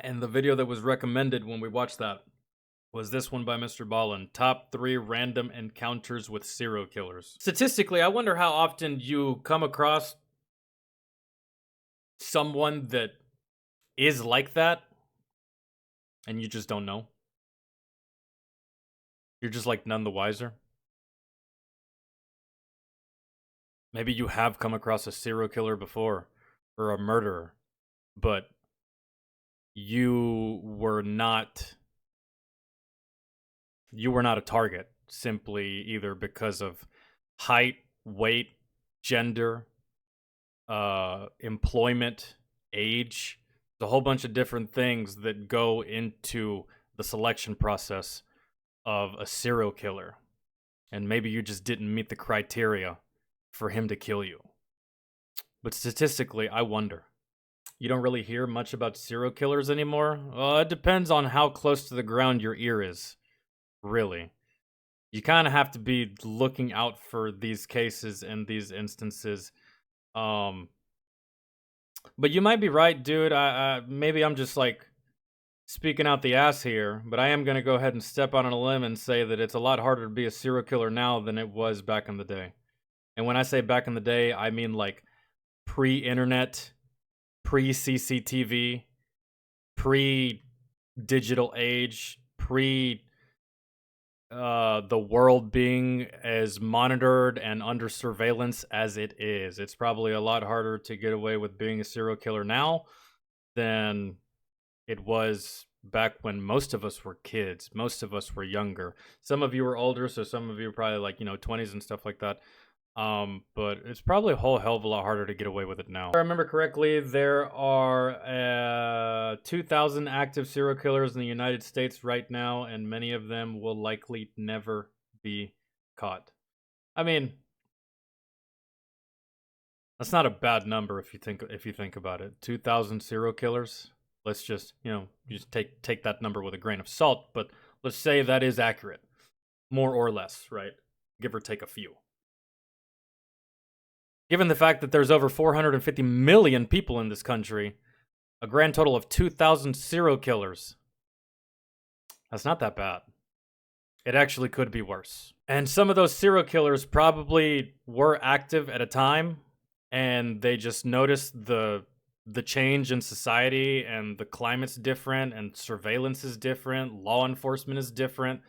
And the video that was recommended when we watched that was this one by Mr. Ballen, Top 3 Random Encounters with Serial Killers. Statistically, I wonder how often you come across someone that is like that and you just don't know. You're just like none the wiser. Maybe you have come across a serial killer before or a murderer, but you were not a target simply either because of height, weight, gender, employment, age. There's a whole bunch of different things that go into the selection process of a serial killer. And maybe you just didn't meet the criteria for him to kill you. But statistically, I wonder. You don't really hear much about serial killers anymore? It depends on how close to the ground your ear is. Really. You kind of have to be looking out for these cases and these instances. But you might be right, dude. Maybe I'm just like speaking out the ass here, but I am going to go ahead and step out on a limb and say that it's a lot harder to be a serial killer now than it was back in the day. And when I say back in the day, I mean like pre-internet, pre-CCTV, pre-digital age, the world being as monitored and under surveillance as it is. It's probably a lot harder to get away with being a serial killer now than it was back when most of us were kids. Most of us were younger. Some of you were older, so some of you were probably like, 20s and stuff like that. But it's probably a whole hell of a lot harder to get away with it now. If I remember correctly, there are 2,000 active serial killers in the United States right now, and many of them will likely never be caught. I mean, that's not a bad number if you think about it. 2,000 serial killers. Let's just, just take that number with a grain of salt, but let's say that is accurate. More or less, right? Give or take a few. Given the fact that there's over 450 million people in this country, a grand total of 2,000 serial killers, that's not that bad. It actually could be worse. And some of those serial killers probably were active at a time, and they just noticed the change in society, and the climate's different, and surveillance is different, law enforcement is different.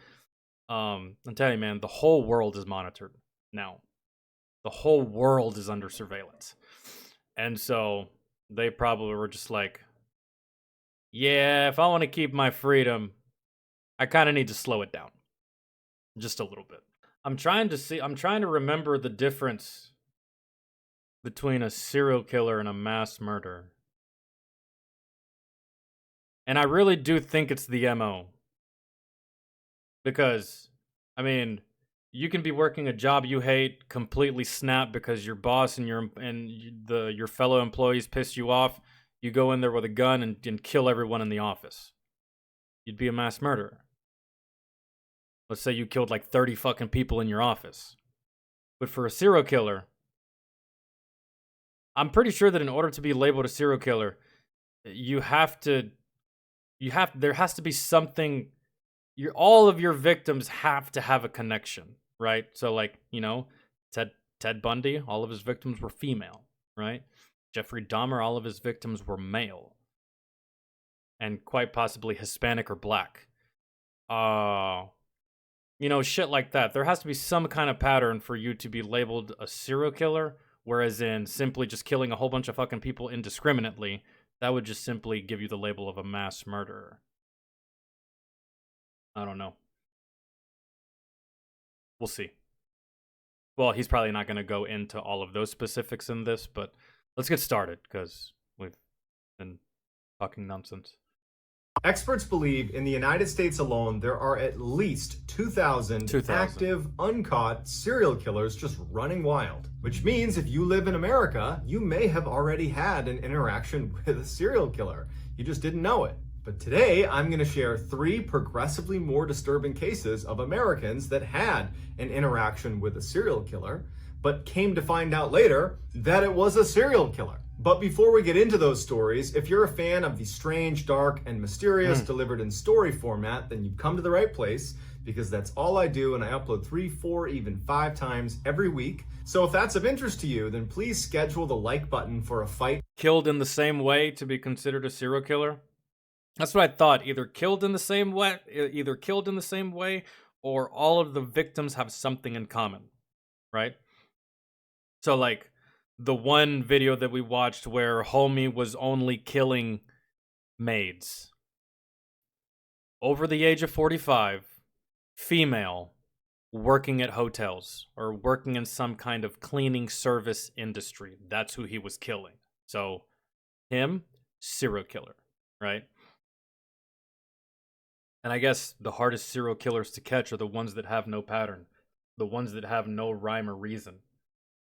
I'm telling you, man, the whole world is monitored now. The whole world is under surveillance. And so they probably were just like, yeah, if I want to keep my freedom, I kind of need to slow it down. Just a little bit. I'm trying to remember the difference between a serial killer and a mass murderer. And I really do think it's the MO. Because, you can be working a job you hate, completely snap because your boss and your fellow employees piss you off. You go in there with a gun and kill everyone in the office. You'd be a mass murderer. Let's say you killed like 30 fucking people in your office. But for a serial killer, I'm pretty sure that in order to be labeled a serial killer, there has to be something. All of your victims have to have a connection. Right? So like, Ted Bundy, all of his victims were female, right? Jeffrey Dahmer, all of his victims were male. And quite possibly Hispanic or black. Shit like that. There has to be some kind of pattern for you to be labeled a serial killer, whereas in simply just killing a whole bunch of fucking people indiscriminately, that would just simply give you the label of a mass murderer. I don't know. We'll see. Well, he's probably not going to go into all of those specifics in this, but let's get started because we've been talking nonsense. Experts believe in the United States alone, there are at least 2,000 active, uncaught serial killers just running wild. Which means if you live in America, you may have already had an interaction with a serial killer. You just didn't know it. But today, I'm going to share 3 progressively more disturbing cases of Americans that had an interaction with a serial killer, but came to find out later that it was a serial killer. But before we get into those stories, if you're a fan of the strange, dark, and mysterious delivered in story format, then you've come to the right place, because that's all I do, and I upload 3, 4, even 5 times every week. So if that's of interest to you, then please schedule the like button for a fight. Killed in the same way to be considered a serial killer? That's what I thought. Either killed in the same way, or all of the victims have something in common, right? So like the one video that we watched where homie was only killing maids. Over the age of 45, female, working at hotels or working in some kind of cleaning service industry. That's who he was killing. So him, serial killer, right? And I guess the hardest serial killers to catch are the ones that have no pattern, the ones that have no rhyme or reason.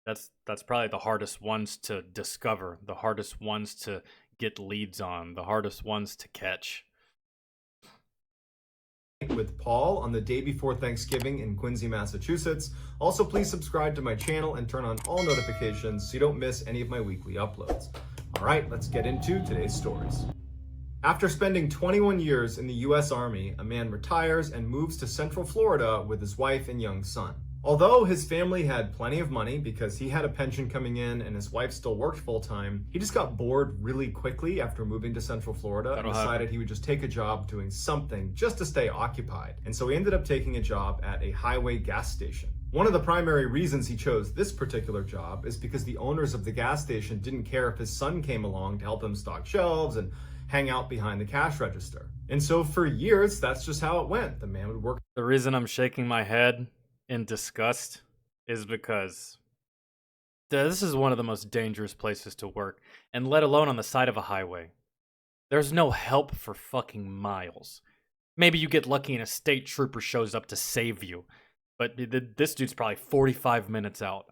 That's probably the hardest ones to discover, the hardest ones to get leads on, the hardest ones to catch. With Paul on the day before Thanksgiving in Quincy, Massachusetts. Also, please subscribe to my channel and turn on all notifications so you don't miss any of my weekly uploads. All right, let's get into today's stories. After spending 21 years in the U.S. Army, a man retires and moves to Central Florida with his wife and young son. Although his family had plenty of money because he had a pension coming in and his wife still worked full-time, he just got bored really quickly after moving to Central Florida and decided he would just take a job doing something just to stay occupied. And so he ended up taking a job at a highway gas station. One of the primary reasons he chose this particular job is because the owners of the gas station didn't care if his son came along to help him stock shelves and hang out behind the cash register. And so for years, that's just how it went. The man would work. The reason I'm shaking my head in disgust is because this is one of the most dangerous places to work, and let alone on the side of a highway. There's no help for fucking miles. Maybe you get lucky and a state trooper shows up to save you, but this dude's probably 45 minutes out.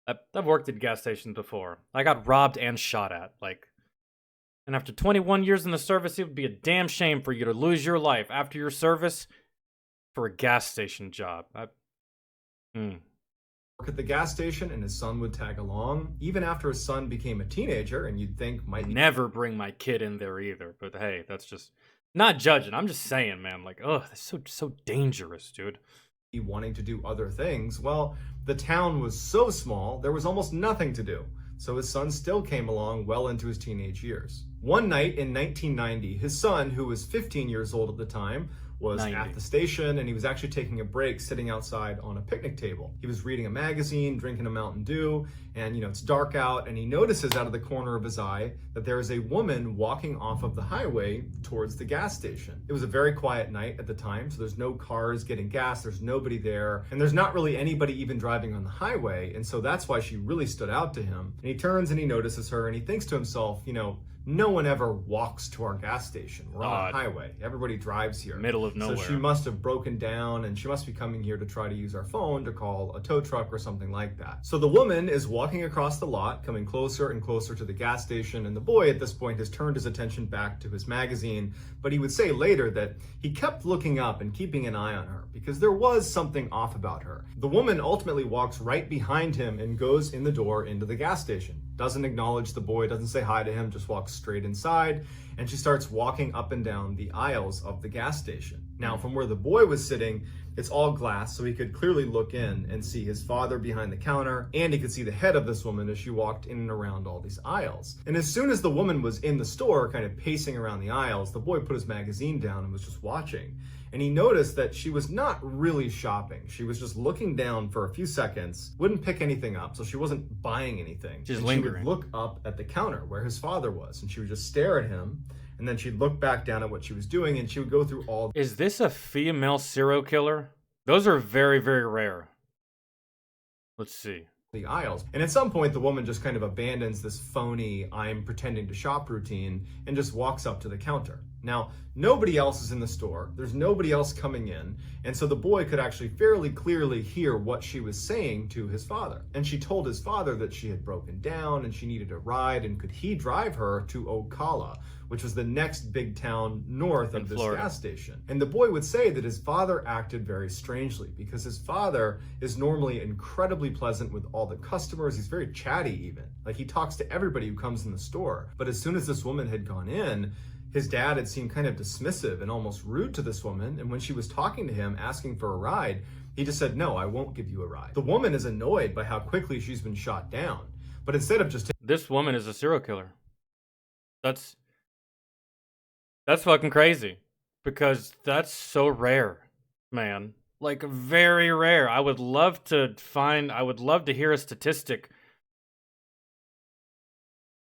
I've worked at gas stations before. I got robbed and shot at, and after 21 years in the service, it would be a damn shame for you to lose your life after your service for a gas station job. Work at the gas station, and his son would tag along, even after his son became a teenager, and you'd think might never bring my kid in there either. But hey, that's just not judging. I'm just saying, man. That's so dangerous, dude. Wanting to do other things. Well, the town was so small, there was almost nothing to do. So his son still came along well into his teenage years. One night in 1990, his son, who was 15 years old at the time, was at the station, and he was actually taking a break sitting outside on a picnic table. He was reading a magazine, drinking a Mountain Dew, and it's dark out, and he notices out of the corner of his eye that there is a woman walking off of the highway towards the gas station. It was a very quiet night at the time, so there's no cars getting gas, there's nobody there, and there's not really anybody even driving on the highway, and so that's why she really stood out to him. And he turns and he notices her, and he thinks to himself, no one ever walks to our gas station. We're on a highway. Everybody drives here. Middle of nowhere. So she must have broken down, and she must be coming here to try to use our phone to call a tow truck or something like that. So the woman is walking across the lot, coming closer and closer to the gas station, and the boy at this point has turned his attention back to his magazine, but he would say later that he kept looking up and keeping an eye on her because there was something off about her. The woman ultimately walks right behind him and goes in the door into the gas station. Doesn't acknowledge the boy, doesn't say hi to him, just walks straight inside, and she starts walking up and down the aisles of the gas station. Now, from where the boy was sitting, it's all glass, so he could clearly look in and see his father behind the counter, and he could see the head of this woman as she walked in and around all these aisles. And as soon as the woman was in the store, kind of pacing around the aisles, the boy put his magazine down and was just watching. And he noticed that she was not really shopping. She was just looking down for a few seconds, wouldn't pick anything up, so she wasn't buying anything. Just lingering. She would look up at the counter where his father was, and she would just stare at him, and then she'd look back down at what she was doing, and she would go through all... Is this a female serial killer? Those are very, very rare. Let's see. The aisles. And at some point, the woman just kind of abandons this phony, I'm pretending to shop routine, and just walks up to the counter. Now, nobody else is in the store. There's nobody else coming in. And so the boy could actually fairly clearly hear what she was saying to his father. And she told his father that she had broken down and she needed a ride, and could he drive her to Ocala, which was the next big town north of this Florida. gas station. And the boy would say that his father acted very strangely because his father is normally incredibly pleasant with all the customers. He's very chatty even. Like, he talks to everybody who comes in the store. But as soon as this woman had gone in, his dad had seemed kind of dismissive and almost rude to this woman. And when she was talking to him, asking for a ride, he just said, "No, I won't give you a ride." The woman is annoyed by how quickly she's been shot down. But instead of just... This woman is a serial killer. That's fucking crazy. Because that's so rare, man. Like, very rare. I would love to hear a statistic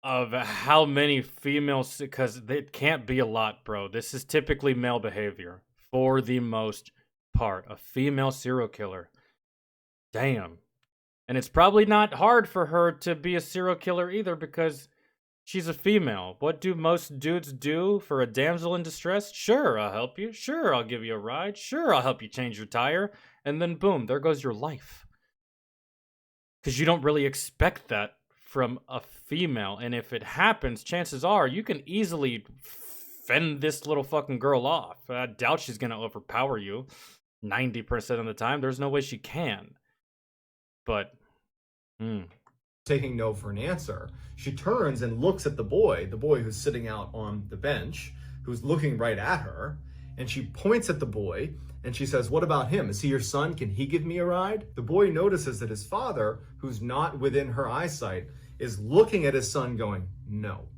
of how many females, because it can't be a lot, bro. This is typically male behavior for the most part. A female serial killer. Damn. And it's probably not hard for her to be a serial killer either because she's a female. What do most dudes do for a damsel in distress? Sure, I'll help you. Sure, I'll give you a ride. Sure, I'll help you change your tire. And then boom, there goes your life. Because you don't really expect that from a female. And if it happens, chances are you can easily fend this little fucking girl off. I doubt she's going to overpower you 90% of the time. There's no way she can. But, taking no for an answer, she turns and looks at the boy who's sitting out on the bench, who's looking right at her, and she points at the boy and she says, "What about him? Is he your son? Can he give me a ride?" The boy notices that his father, who's not within her eyesight, is looking at his son going, "No.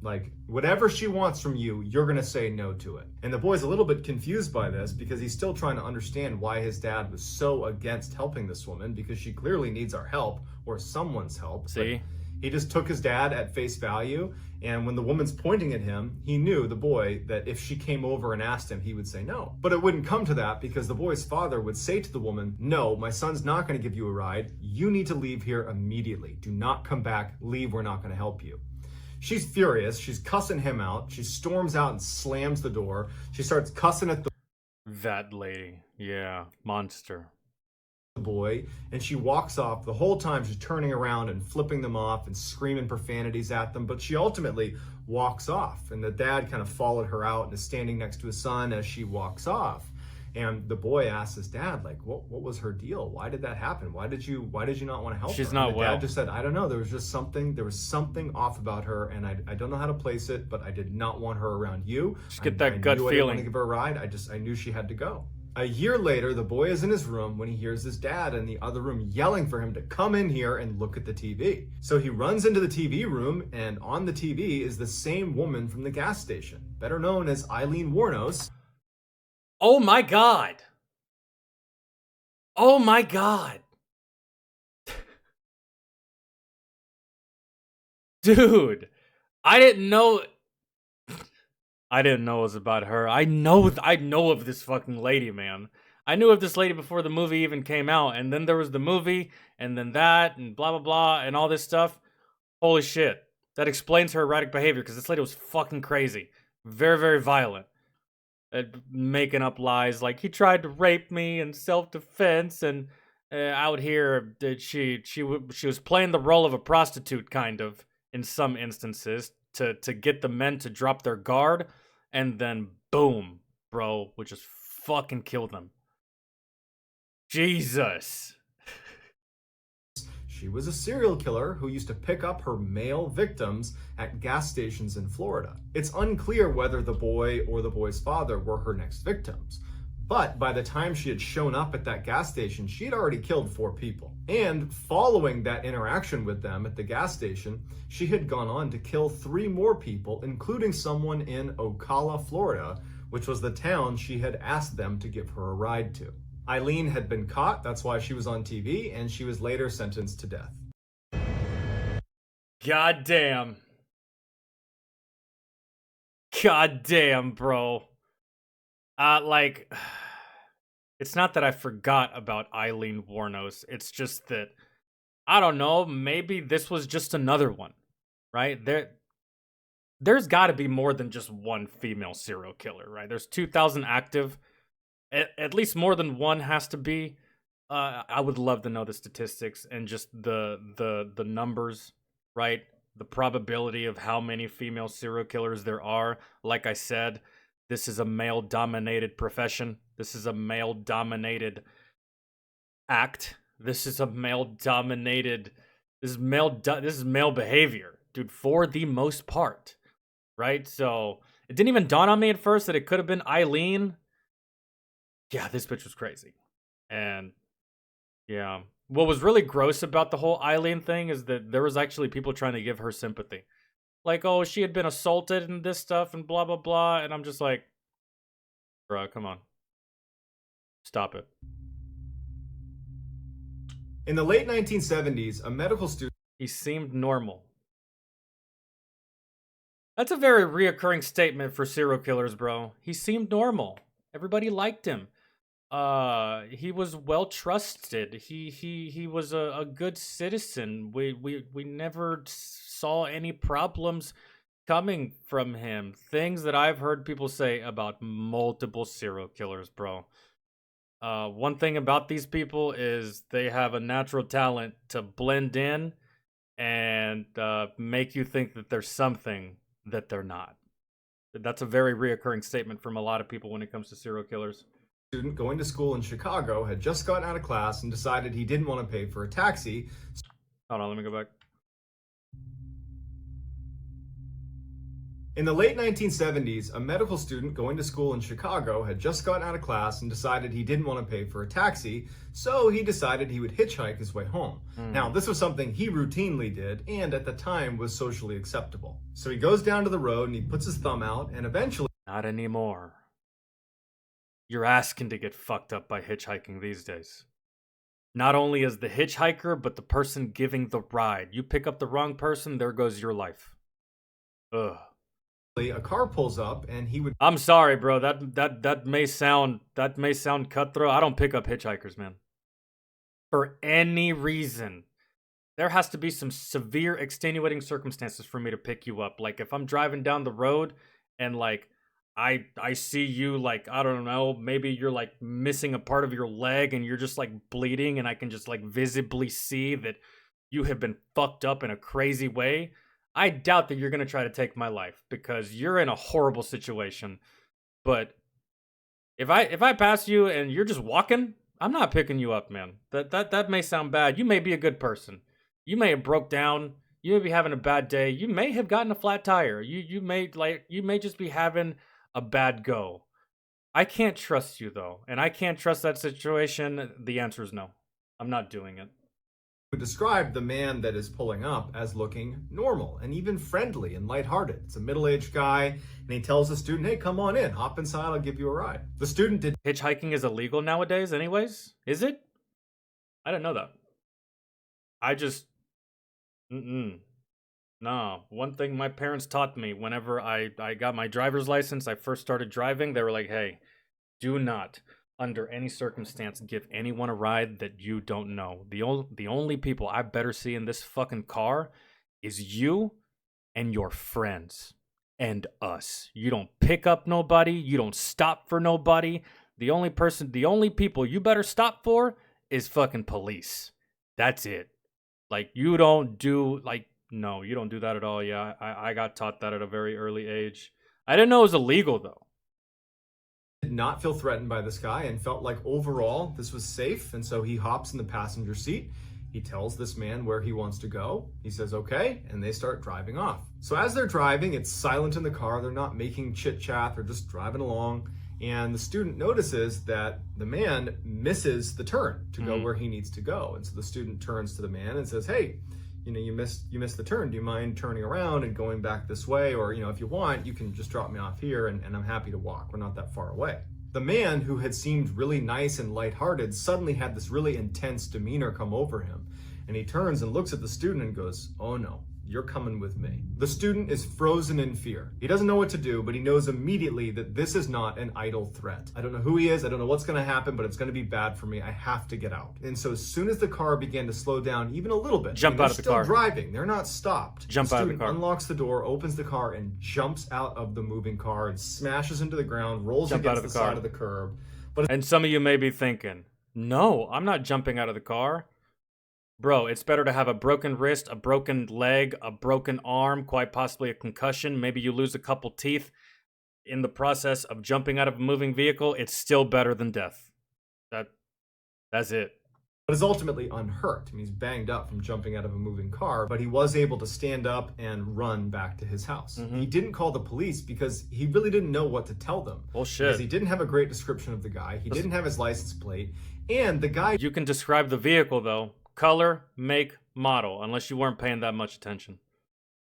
Like, whatever she wants from you, you're going to say no to it." And the boy's a little bit confused by this because he's still trying to understand why his dad was so against helping this woman, because she clearly needs our help or someone's help. See? But he just took his dad at face value. And when the woman's pointing at him, he knew, the boy, that if she came over and asked him, he would say no. But it wouldn't come to that because the boy's father would say to the woman, "No, my son's not going to give you a ride. You need to leave here immediately. Do not come back. Leave. We're not going to help you." She's furious. She's cussing him out. She storms out and slams the door. She starts cussing at the That lady. Yeah. Monster. boy, and she walks off. The whole time she's turning around and flipping them off and screaming profanities at them, but she ultimately walks off. And the dad kind of followed her out and is standing next to his son as she walks off. And the boy asks his dad, like, what was her deal? Why did that happen? Why did you not want to help her? She's not and the well. dad just said, "I don't know. There was something off about her, and I don't know how to place it, but I did not want her around you. Just get I that gut knew I didn't want feeling. to give her a ride. I knew she had to go." A year later, the boy is in his room when he hears his dad in the other room yelling for him to come in here and look at the TV. So he runs into the TV room, and on the TV is the same woman from the gas station, better known as Eileen Wournos. Oh my god. Oh my god. Dude, I didn't know it was about her. I know of this fucking lady, man. I knew of this lady before the movie even came out, and then there was the movie, and then that, and blah, blah, blah, and all this stuff. Holy shit. That explains her erratic behavior, because this lady was fucking crazy. Very, very violent. Making up lies, like, he tried to rape me in self-defense, and out here, she was playing the role of a prostitute, kind of, in some instances, to get the men to drop their guard, and then boom, bro, would just fucking kill them. Jesus. She was a serial killer who used to pick up her male victims at gas stations in Florida. It's unclear whether the boy or the boy's father were her next victims. But by the time she had shown up at that gas station, she had already killed 4 people. And following that interaction with them at the gas station, she had gone on to kill 3 more people, including someone in Ocala, Florida, which was the town she had asked them to give her a ride to. Eileen had been caught, that's why she was on TV, and she was later sentenced to death. God damn. God damn, bro. It's not that I forgot about Eileen Wournos. It's just that, I don't know, maybe this was just another one, right? There's got to be more than just one female serial killer, right? There's 2,000 active. At least more than one has to be. I would love to know the statistics and just the numbers, right? the probability of how many female serial killers there are. Like I said, this is a male-dominated profession. This is a male-dominated act. This is a male-dominated. This is male behavior, dude. For the most part, right? So it didn't even dawn on me at first that it could have been Eileen. Yeah, this bitch was crazy, and yeah. What was really gross about the whole Eileen thing is that there was actually people trying to give her sympathy. Like, oh, she had been assaulted and this stuff and blah, blah, blah. And I'm just like, bro, come on. Stop it. In the late 1970s, a medical student... He seemed normal. That's a very reoccurring statement for serial killers, bro. He seemed normal. Everybody liked him. He was well trusted. He was a good citizen. We never saw any problems coming from him. Things that I've heard people say about multiple serial killers, bro. One thing about these people is they have a natural talent to blend in and make you think that there's something that they're not. That's a very reoccurring statement from a lot of people when it comes to serial killers. Student going to school in Chicago had just gotten out of class and decided he didn't want to pay for a taxi. Hold on, let me go back. In the late 1970s, a medical student going to school in Chicago had just gotten out of class and decided he didn't want to pay for a taxi, so he decided he would hitchhike his way home. Now, this was something he routinely did and at the time was socially acceptable. So he goes down to the road and he puts his thumb out and eventually... Not anymore. You're asking to get fucked up by hitchhiking these days. Not only as the hitchhiker, but the person giving the ride. You pick up the wrong person, there goes your life. Ugh. A car pulls up and he would... I'm sorry, bro. That may sound cutthroat. I don't pick up hitchhikers, man. For any reason. There has to be some severe extenuating circumstances for me to pick you up. Like if I'm driving down the road and like I see you, like, I don't know, maybe you're like missing a part of your leg and you're just like bleeding and I can just like visibly see that you have been fucked up in a crazy way. I doubt that you're going to try to take my life because you're in a horrible situation. But if I pass you and you're just walking, I'm not picking you up, man. That may sound bad. You may be a good person. You may have broke down. You may be having a bad day. You may have gotten a flat tire. You may just be having a bad go. I can't trust you though, and I can't trust that situation. The answer is no. I'm not doing it. Would describe the man that is pulling up as looking normal and even friendly and lighthearted. It's a middle-aged guy, and he tells the student, hey, come on in, hop inside, I'll give you a ride. The student did... Hitchhiking is illegal nowadays anyways? Is it? I didn't know that. I just... No, one thing my parents taught me whenever I got my driver's license, I first started driving, they were like, hey, do not, under any circumstance, give anyone a ride that you don't know. The only people I better see in this fucking car is you and your friends and us. You don't pick up nobody. You don't stop for nobody. The only people you better stop for is fucking police. That's it. Like, you don't do, like, no, you don't do that at all. Yeah, I got taught that at a very early age. I didn't know it was illegal, though. Did not feel threatened by this guy and felt like overall this was safe. And so he hops in the passenger seat. He tells this man where he wants to go. He says, okay, and they start driving off. So as they're driving, it's silent in the car. They're not making chit chat. They're just driving along. And the student notices that the man misses the turn to go where he needs to go. And so the student turns to the man and says, hey, you know, you missed the turn. Do you mind turning around and going back this way? Or, you know, if you want, you can just drop me off here and I'm happy to walk. We're not that far away. The man, who had seemed really nice and lighthearted, suddenly had this really intense demeanor come over him. And he turns and looks at the student and goes, oh no, you're coming with me. The student is frozen in fear. He doesn't know what to do, but he knows immediately that this is not an idle threat. I don't know who he is. I don't know what's going to happen, but it's going to be bad for me. I have to get out. And so as soon as the car began to slow down even a little bit, jump out of the car. They're still driving. They're not stopped. Jump out of the car. The student unlocks the door, opens the car, and jumps out of the moving car and smashes into the ground, rolls against the side of the curb. And some of you may be thinking, no, I'm not jumping out of the car. Bro, it's better to have a broken wrist, a broken leg, a broken arm, quite possibly a concussion. Maybe you lose a couple teeth in the process of jumping out of a moving vehicle. It's still better than death. That's it. But is ultimately unhurt. I mean, he's banged up from jumping out of a moving car, but he was able to stand up and run back to his house. He didn't call the police because he really didn't know what to tell them. Well, shit. Because he didn't have a great description of the guy. He didn't have his license plate. And the guy... You can describe the vehicle, though. Color, make, model, unless you weren't paying that much attention.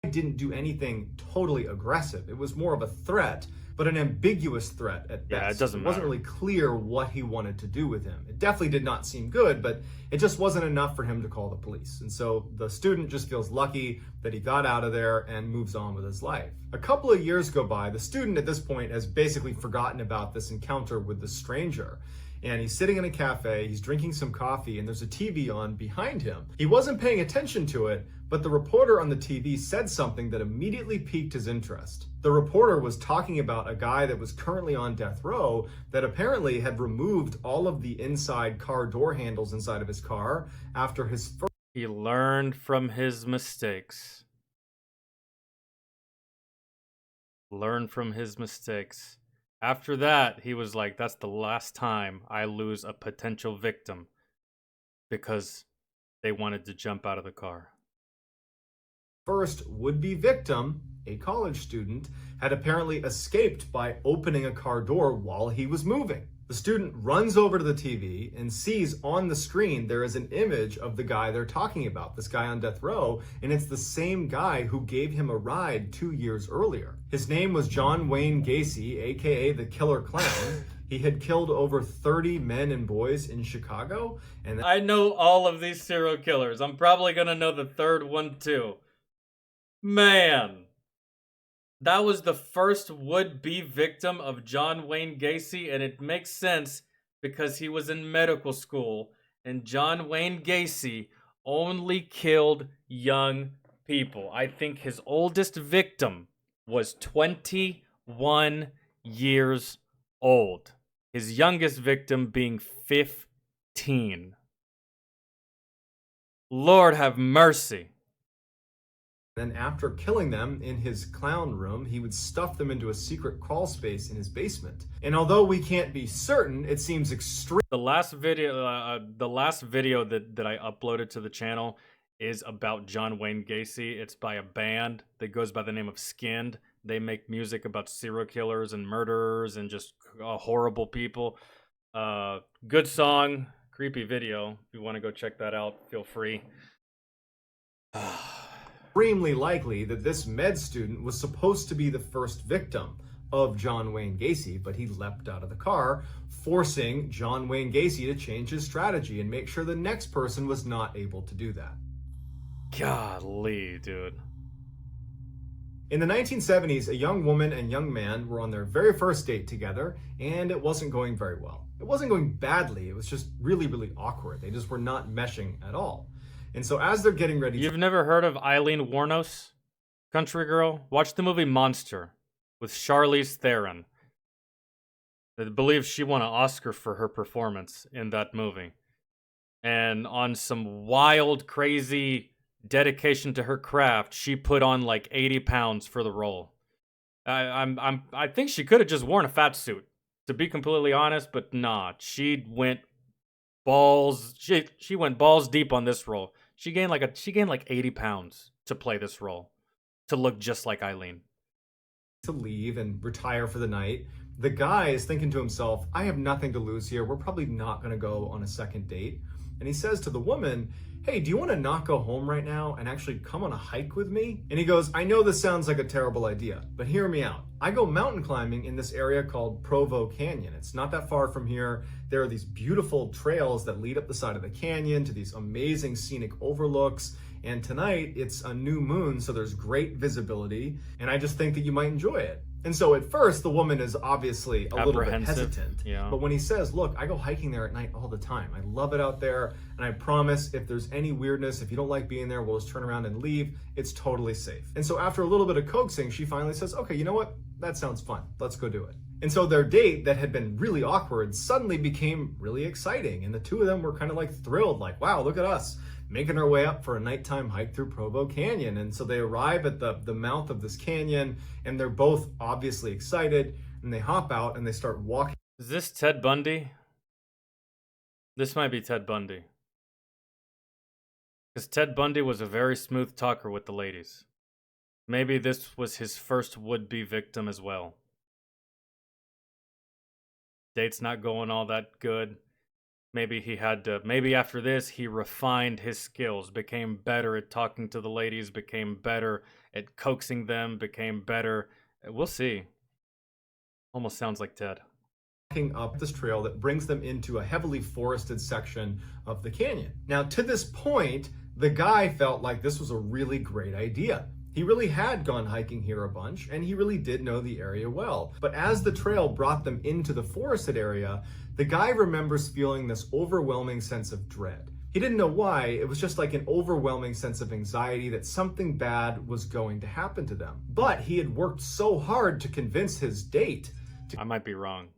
Didn't do anything totally aggressive. It was more of a threat, but an ambiguous threat at best. Yeah, it doesn't matter. It wasn't really clear what he wanted to do with him. It definitely did not seem good, but it just wasn't enough for him to call the police. And so the student just feels lucky that he got out of there and moves on with his life. A couple of years go by. The student at this point has basically forgotten about this encounter with the stranger. And he's sitting in a cafe, he's drinking some coffee, and there's a TV on behind him. He wasn't paying attention to it, but the reporter on the TV said something that immediately piqued his interest. The reporter was talking about a guy that was currently on death row that apparently had removed all of the inside car door handles inside of his car after his first... He learned from his mistakes. Learn from his mistakes. After that, he was like, that's the last time I lose a potential victim because they wanted to jump out of the car. First would-be victim, a college student, had apparently escaped by opening a car door while he was moving. The student runs over to the TV and sees on the screen there is an image of the guy they're talking about, this guy on death row, and it's the same guy who gave him a ride 2 years earlier. His name was John Wayne Gacy, aka the Killer Clown. He had killed over 30 men and boys in Chicago. And I know all of these serial killers. I'm probably gonna know the third one too. Man. That was the first would-be victim of John Wayne Gacy, and it makes sense because he was in medical school, and John Wayne Gacy only killed young people. I think his oldest victim was 21 years old. His youngest victim being 15. Lord have mercy. Then after killing them in his clown room, he would stuff them into a secret crawl space in his basement. And although we can't be certain, it seems extreme. The last video that I uploaded to the channel is about John Wayne Gacy. It's by a band that goes by the name of Skinned. They make music about serial killers and murderers and just horrible people. Good song, creepy video. If you want to go check that out, feel free. Extremely likely that this med student was supposed to be the first victim of John Wayne Gacy, but he leapt out of the car, forcing John Wayne Gacy to change his strategy and make sure the next person was not able to do that. Golly, dude. In the 1970s, a young woman and young man were on their very first date together, and it wasn't going very well. It wasn't going badly, it was just really, really awkward. They just were not meshing at all. And so as they're getting ready... You've never heard of Eileen Wournos? Country girl? Watch the movie Monster with Charlize Theron. I believe she won an Oscar for her performance in that movie. And on some wild, crazy dedication to her craft, she put on like 80 pounds for the role. I think she could have just worn a fat suit, to be completely honest, but nah, she went balls deep on this role. She gained like 80 pounds to play this role, to look just like Eileen. To leave and retire for the night. The guy is thinking to himself, I have nothing to lose here. We're probably not going to go on a second date. And he says to the woman, hey, do you want to not go home right now and actually come on a hike with me? And he goes, I know this sounds like a terrible idea, but hear me out. I go mountain climbing in this area called Provo Canyon. It's not that far from here. There are these beautiful trails that lead up the side of the canyon to these amazing scenic overlooks. And tonight it's a new moon, so there's great visibility. And I just think that you might enjoy it. And so at first, the woman is obviously a little bit hesitant. Yeah. But when he says, look, I go hiking there at night all the time. I love it out there. And I promise if there's any weirdness, if you don't like being there, we'll just turn around and leave. It's totally safe. And so after a little bit of coaxing, she finally says, okay, you know what? That sounds fun. Let's go do it. And so their date that had been really awkward suddenly became really exciting. And the two of them were kind of like thrilled, like, wow, look at us. making our way up for a nighttime hike through Provo Canyon. And so they arrive at the mouth of this canyon, and they're both obviously excited, and they hop out and they start walking. Is this Ted Bundy? This might be Ted Bundy. Because Ted Bundy was a very smooth talker with the ladies. Maybe this was his first would-be victim as well. Date's not going all that good. Maybe he had to, maybe after this, he refined his skills, became better at talking to the ladies, became better at coaxing them, became better. We'll see. Almost sounds like Ted. Walking up this trail that brings them into a heavily forested section of the canyon. Now, to this point, the guy felt like this was a really great idea. He really had gone hiking here a bunch, and he really did know the area well. But as the trail brought them into the forested area, the guy remembers feeling this overwhelming sense of dread. He didn't know why, it was just like an overwhelming sense of anxiety that something bad was going to happen to them. But he had worked so hard to convince his date to I might be wrong.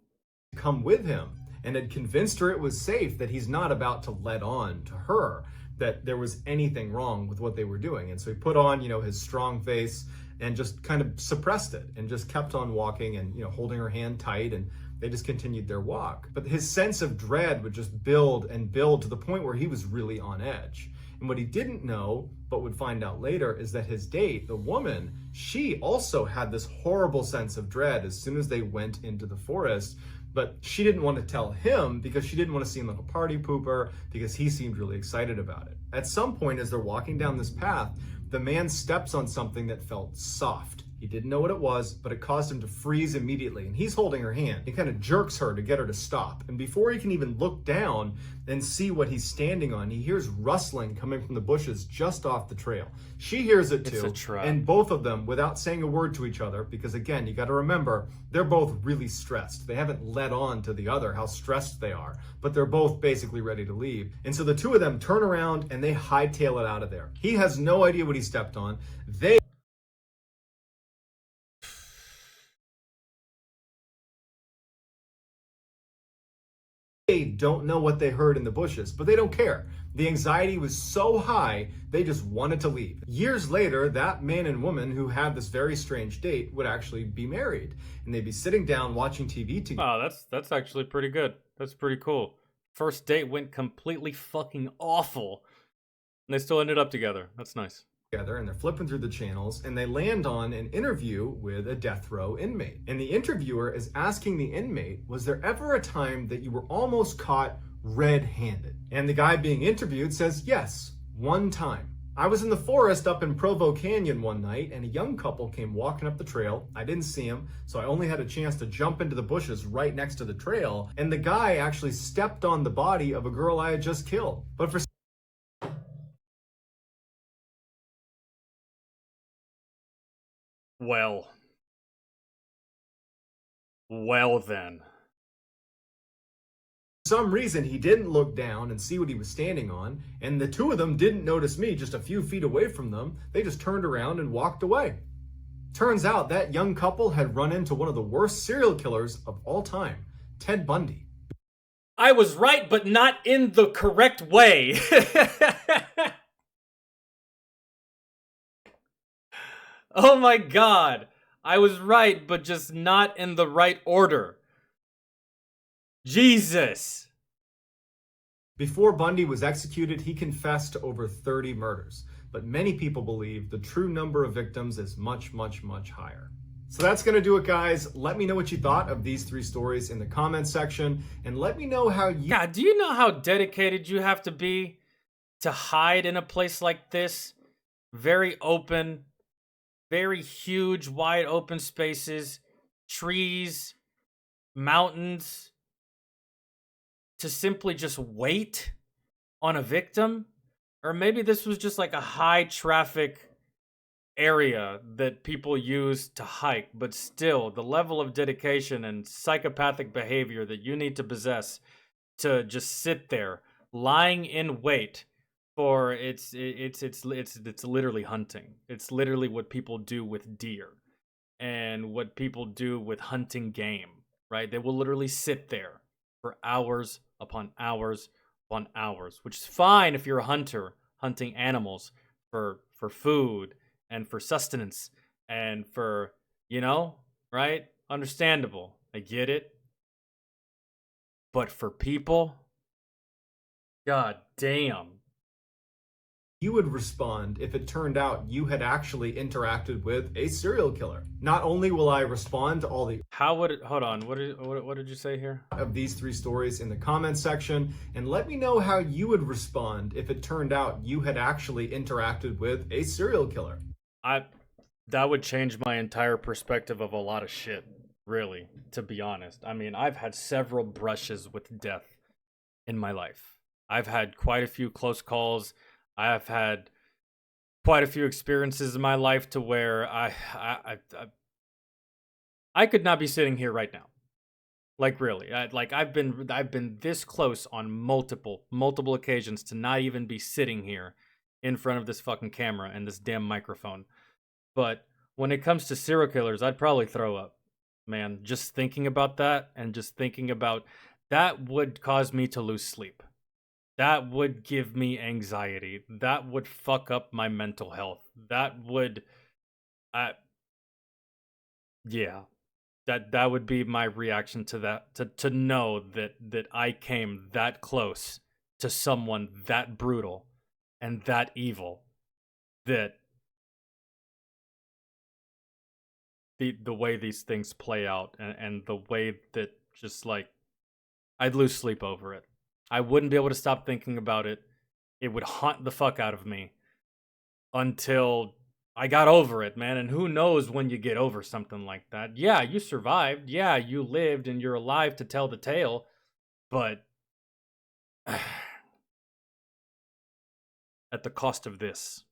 come with him, and had convinced her it was safe, that he's not about to let on to her that there was anything wrong with what they were doing. And so he put on, his strong face and just kind of suppressed it and just kept on walking and, holding her hand tight, and they just continued their walk. But his sense of dread would just build and build to the point where he was really on edge. And what he didn't know, but would find out later, is that his date, the woman, she also had this horrible sense of dread as soon as they went into the forest. But she didn't want to tell him because she didn't want to seem like a party pooper, because he seemed really excited about it. At some point, as they're walking down this path, the man steps on something that felt soft. He didn't know what it was, but it caused him to freeze immediately, and he's holding her hand. He kind of jerks her to get her to stop. And before he can even look down and see what he's standing on, he hears rustling coming from the bushes just off the trail. She hears it too, It's a trap. and both of them, without saying a word to each other, because again, you got to remember, they're both really stressed. They haven't let on to the other how stressed they are, but they're both basically ready to leave. And so the two of them turn around and they hightail it out of there. He has no idea what he stepped on. They don't know what they heard in the bushes, but they don't care. The anxiety was so high, they just wanted to leave. Years later, that man and woman who had this very strange date would actually be married, and they'd be sitting down watching TV together. Oh, that's actually pretty good. That's pretty cool. First date went completely fucking awful, and they still ended up together. That's nice. And they're flipping through the channels, and they land on an interview with a death row inmate. And the interviewer is asking the inmate, was there ever a time that you were almost caught red-handed? And the guy being interviewed says, yes, one time. I was in the forest up in Provo Canyon one night, and a young couple came walking up the trail. I didn't see them, so I only had a chance to jump into the bushes right next to the trail, and the guy actually stepped on the body of a girl I had just killed. But for Well then. some reason, he didn't look down and see what he was standing on, and the two of them didn't notice me just a few feet away from them. They just turned around and walked away. Turns out that young couple had run into one of the worst serial killers of all time, Ted Bundy. I was right, but not in the correct way. Oh my god. I was right, but just not in the right order. Jesus. Before Bundy was executed, he confessed to over 30 murders, but many people believe the true number of victims is much, much, much higher. So that's going to do it, guys. Let me know what you thought of these three stories in the comments section, and let me know how you... God, do you know how dedicated you have to be to hide in a place like this? Very open, very huge, wide open spaces, trees, mountains, to simply just wait on a victim? Or maybe this was just like a high traffic area that people use to hike, but still the level of dedication and psychopathic behavior that you need to possess to just sit there lying in wait for it's literally hunting. It's literally what people do with deer and what people do with hunting game, right? They will literally sit there for hours upon hours upon hours, which is fine if you're a hunter. hunting animals for food and for sustenance and for, right? Understandable. I get it. But for people, god damn. You would respond if it turned out you had actually interacted with a serial killer. Not only will I respond to all the How would it, hold on, what did you say here? Of these 3 stories in the comments section, and let me know how you would respond if it turned out you had actually interacted with a serial killer. That would change my entire perspective of a lot of shit, really, to be honest. I mean, I've had several brushes with death in my life. I've had quite a few close calls. I have had quite a few experiences in my life to where I could not be sitting here right now. Like really, I've been this close on multiple occasions to not even be sitting here in front of this fucking camera and this damn microphone. But when it comes to serial killers, I'd probably throw up, man. Just thinking about that and just thinking about that would cause me to lose sleep. That would give me anxiety. That would fuck up my mental health. That would, yeah, that would be my reaction to that. To know that I came that close to someone that brutal and that evil, that the way these things play out and the way that just like I'd lose sleep over it. I wouldn't be able to stop thinking about it. It would haunt the fuck out of me until I got over it, man. And who knows when you get over something like that. Yeah, you survived. Yeah, you lived and you're alive to tell the tale. But at the cost of this.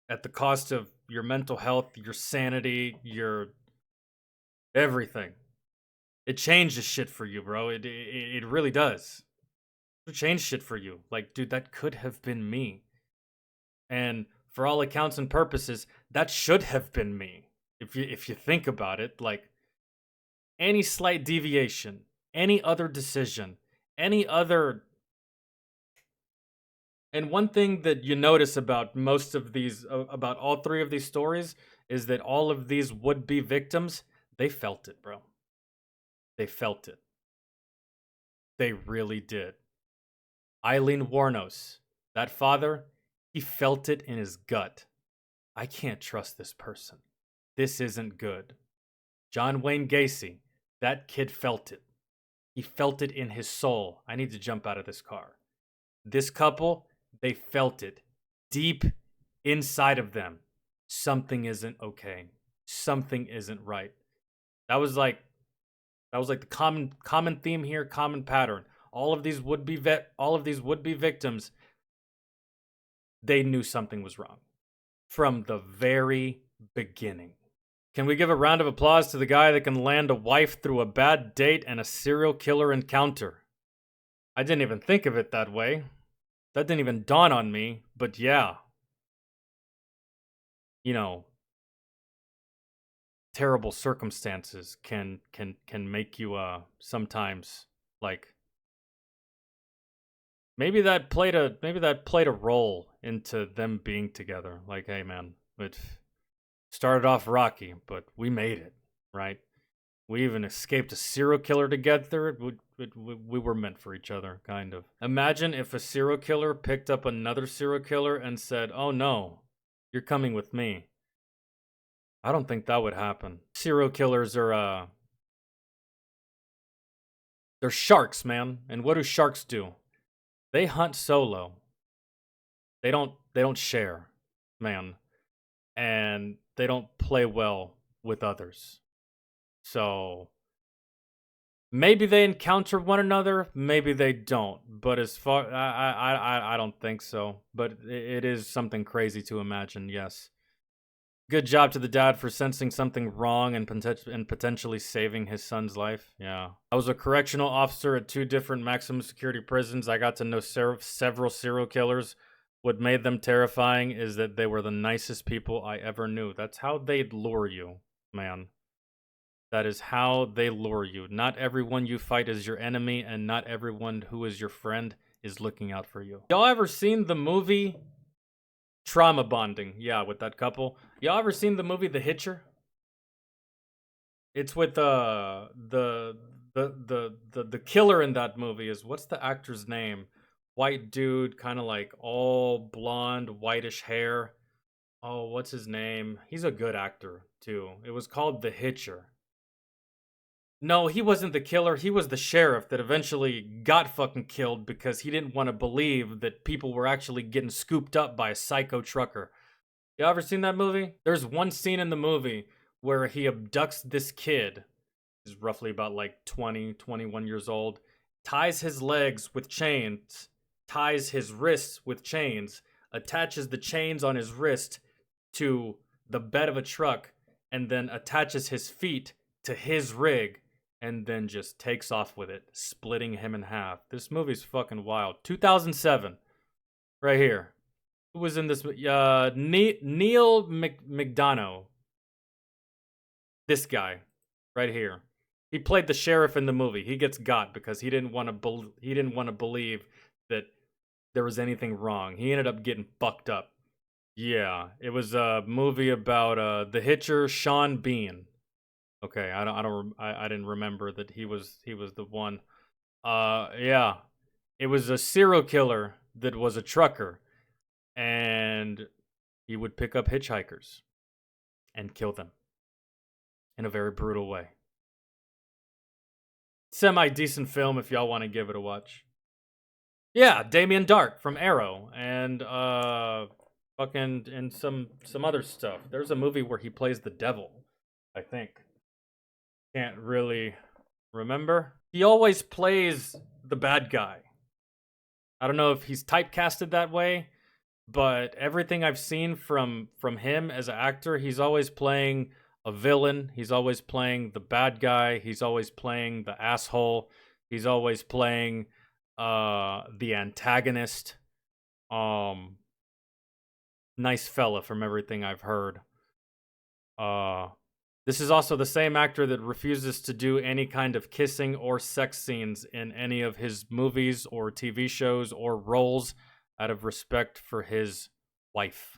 At the cost of your mental health, your sanity, your everything. It changes shit for you, bro. It really does. It changed shit for you. Like, dude, that could have been me. And for all accounts and purposes, that should have been me. If you think about it, like any slight deviation, any other decision, any other. And one thing that you notice about most of these, about all 3 of these stories, is that all of these would-be victims, they felt it, bro. They felt it. They really did. Eileen Wournos, that father, he felt it in his gut. I can't trust this person. This isn't good. John Wayne Gacy, that kid felt it. He felt it in his soul. I need to jump out of this car. This couple, they felt it deep inside of them. Something isn't okay. Something isn't right. That was like the common theme here, common pattern. All of these would-be victims, they knew something was wrong from the very beginning. Can we give a round of applause to the guy that can land a wife through a bad date and a serial killer encounter? I didn't even think of it that way. That didn't even dawn on me, but yeah. Terrible circumstances can make you sometimes like maybe that played a role into them being together. Like, hey man, it started off rocky, but we made it, right? We even escaped a serial killer together. We were meant for each other, kind of. Imagine if a serial killer picked up another serial killer and said, "Oh no, you're coming with me." I don't think that would happen. Serial killers are, they're sharks, man. And what do sharks do? They hunt solo. They don't share, man. And they don't play well with others. So maybe they encounter one another, maybe they don't. But as far I don't think so. But it is something crazy to imagine, yes. Good job to the dad for sensing something wrong and potentially saving his son's life. Yeah. I was a correctional officer at 2 different maximum security prisons. I got to know several serial killers. What made them terrifying is that they were the nicest people I ever knew. That's how they'd lure you, man. That is how they lure you. Not everyone you fight is your enemy, and not everyone who is your friend is looking out for you. Y'all ever seen the movie Trauma Bonding? Yeah, with that couple. Y'all ever seen the movie The Hitcher? It's with the killer in that movie is, what's the actor's name? White dude, kind of like all blonde, whitish hair. Oh, what's his name? He's a good actor too. It was called The Hitcher. No, he wasn't the killer. He was the sheriff that eventually got fucking killed because he didn't want to believe that people were actually getting scooped up by a psycho trucker. You ever seen that movie? There's one scene in the movie where he abducts this kid. He's roughly about like 20, 21 years old. Ties his legs with chains. Ties his wrists with chains. Attaches the chains on his wrist to the bed of a truck. And then attaches his feet to his rig. And then just takes off with it, splitting him in half. This movie's fucking wild. 2007. Right here. Who was in this? Neil McDonough. This guy. Right here. He played the sheriff in the movie. He gets got because he didn't want to believe that there was anything wrong. He ended up getting fucked up. Yeah. It was a movie about the Hitcher, Sean Bean. Okay, I didn't remember that he was the one. Yeah, it was a serial killer that was a trucker, and he would pick up hitchhikers and kill them in a very brutal way. Semi-decent film if y'all want to give it a watch. Yeah, Damien Dark from Arrow and fucking and some other stuff. There's a movie where he plays the devil, I think. Can't really remember. He always plays the bad guy. I don't know if he's typecasted that way, but everything I've seen from him as an actor, he's always playing a villain. He's always playing the bad guy. He's always playing the asshole. He's always playing the antagonist. Nice fella from everything I've heard. This is also the same actor that refuses to do any kind of kissing or sex scenes in any of his movies or TV shows or roles out of respect for his wife.